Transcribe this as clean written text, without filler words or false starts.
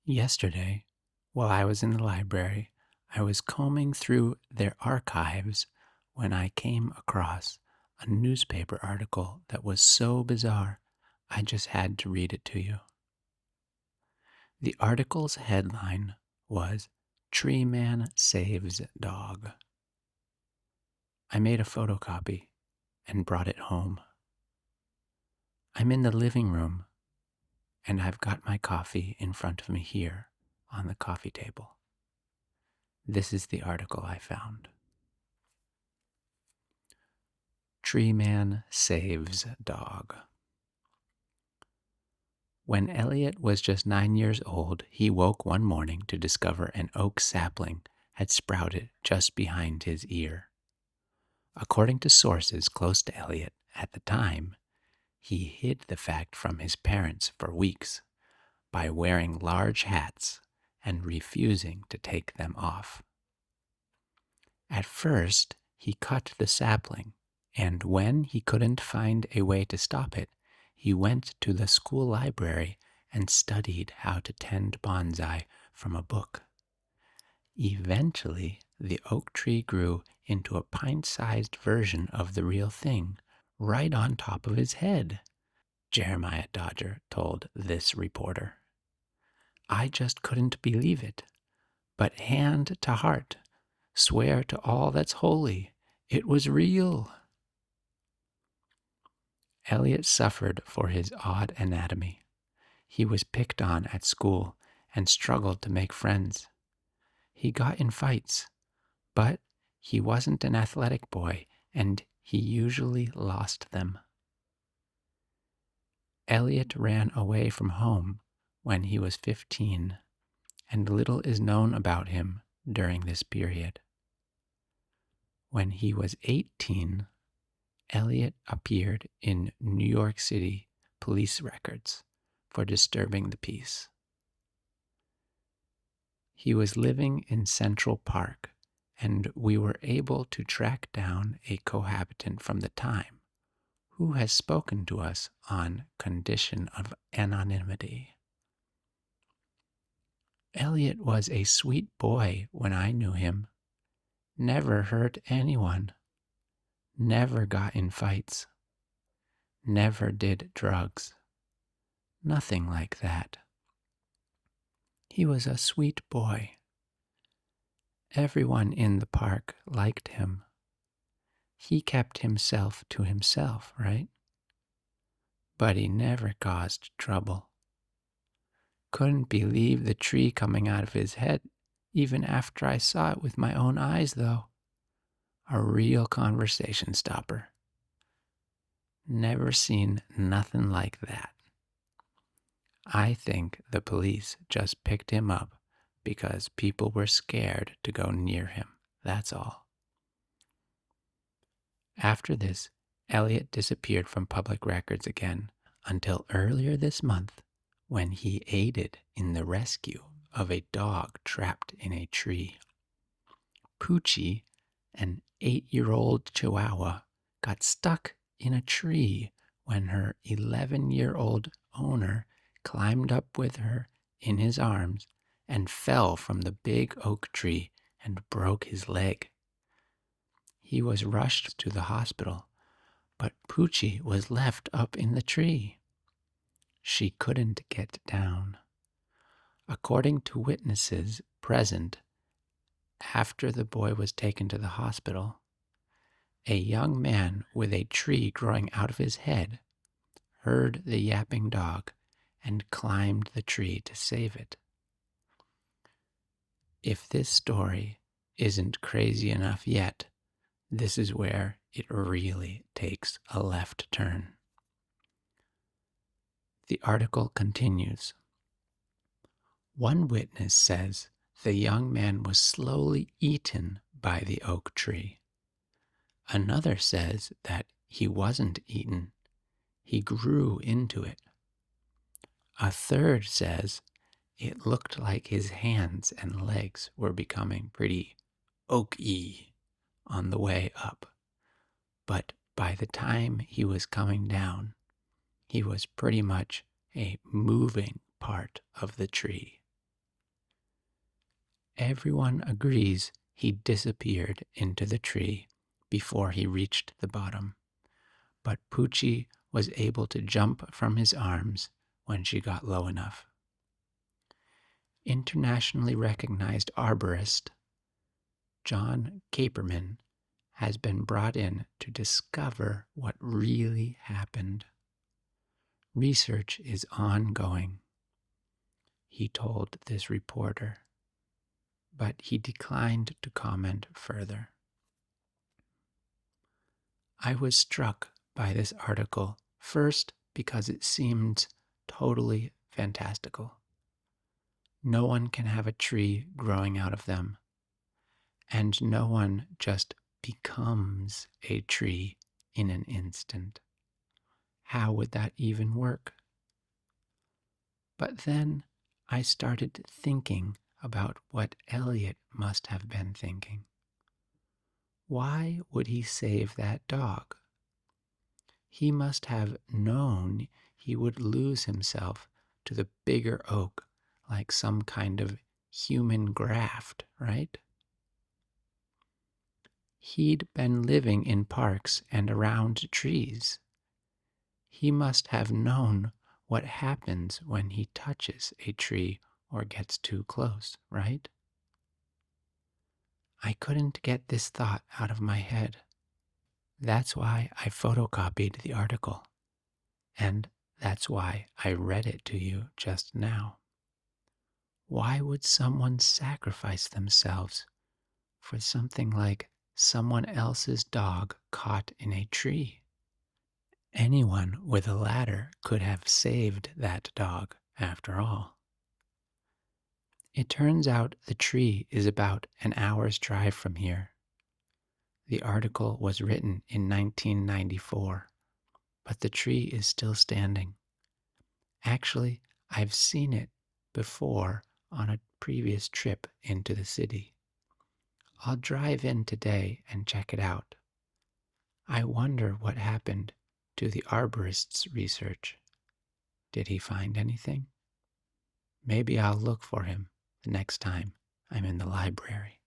Yesterday, while I was in the library, I was combing through their archives when I came across a newspaper article that was so bizarre I just had to read it to you. The article's headline was Tree Man Saves Dog. I made a photocopy and brought it home. I'm in the living room and I've got my coffee in front of me here on the coffee table. This is the article I found. Tree Man Saves Dog. When Elliot was just 9 years old, he woke one morning to discover an oak sapling had sprouted just behind his ear. According to sources close to Elliot at the time, he hid the fact from his parents for weeks by wearing large hats and refusing to take them off. At first, he cut the sapling, and when he couldn't find a way to stop it, he went to the school library and studied how to tend bonsai from a book. Eventually, the oak tree grew into a pint-sized version of the real thing, right on top of his head, Jeremiah Dodger told this reporter. I just couldn't believe it. But hand to heart, swear to all that's holy, it was real. Elliot suffered for his odd anatomy. He was picked on at school and struggled to make friends. He got in fights, but he wasn't an athletic boy and he usually lost them. Elliot ran away from home when he was 15, and little is known about him during this period. When he was 18, Elliot appeared in New York City police records for disturbing the peace. He was living in Central Park, and we were able to track down a cohabitant from the time who has spoken to us on condition of anonymity. Elliot was a sweet boy when I knew him. Never hurt anyone. Never got in fights. Never did drugs. Nothing like that. He was a sweet boy. Everyone in the park liked him. He kept himself to himself, right? But he never caused trouble. Couldn't believe the tree coming out of his head, even after I saw it with my own eyes, though. A real conversation stopper. Never seen nothing like that. I think the police just picked him up because people were scared to go near him. That's all. After this, Elliot disappeared from public records again until earlier this month when he aided in the rescue of a dog trapped in a tree. Poochie, an 8-year-old Chihuahua, got stuck in a tree when her 11-year-old owner climbed up with her in his arms and fell from the big oak tree and broke his leg. He was rushed to the hospital, but Poochie was left up in the tree. She couldn't get down. According to witnesses present, after the boy was taken to the hospital, a young man with a tree growing out of his head heard the yapping dog and climbed the tree to save it. If this story isn't crazy enough yet, this is where it really takes a left turn. The article continues. One witness says the young man was slowly eaten by the oak tree. Another says that he wasn't eaten, he grew into it. A third says it looked like his hands and legs were becoming pretty oak-y on the way up. But by the time he was coming down, he was pretty much a moving part of the tree. Everyone agrees he disappeared into the tree before he reached the bottom, but Poochie was able to jump from his arms when she got low enough. Internationally recognized arborist John Caperman has been brought in to discover what really happened. Research is ongoing, he told this reporter, but he declined to comment further. I was struck by this article first because it seemed totally fantastical. No one can have a tree growing out of them, and no one just becomes a tree in an instant. How would that even work? But then I started thinking about what Elliot must have been thinking. Why would he save that dog? He must have known he would lose himself to the bigger oak like some kind of human graft, right? He'd been living in parks and around trees. He must have known what happens when he touches a tree or gets too close, right? I couldn't get this thought out of my head. That's why I photocopied the article, and that's why I read it to you just now. Why would someone sacrifice themselves for something like someone else's dog caught in a tree? Anyone with a ladder could have saved that dog, after all. It turns out the tree is about an hour's drive from here. The article was written in 1994, but the tree is still standing. Actually, I've seen it before on a previous trip into the city. I'll drive in today and check it out. I wonder what happened to the arborist's research. Did he find anything? Maybe I'll look for him the next time I'm in the library.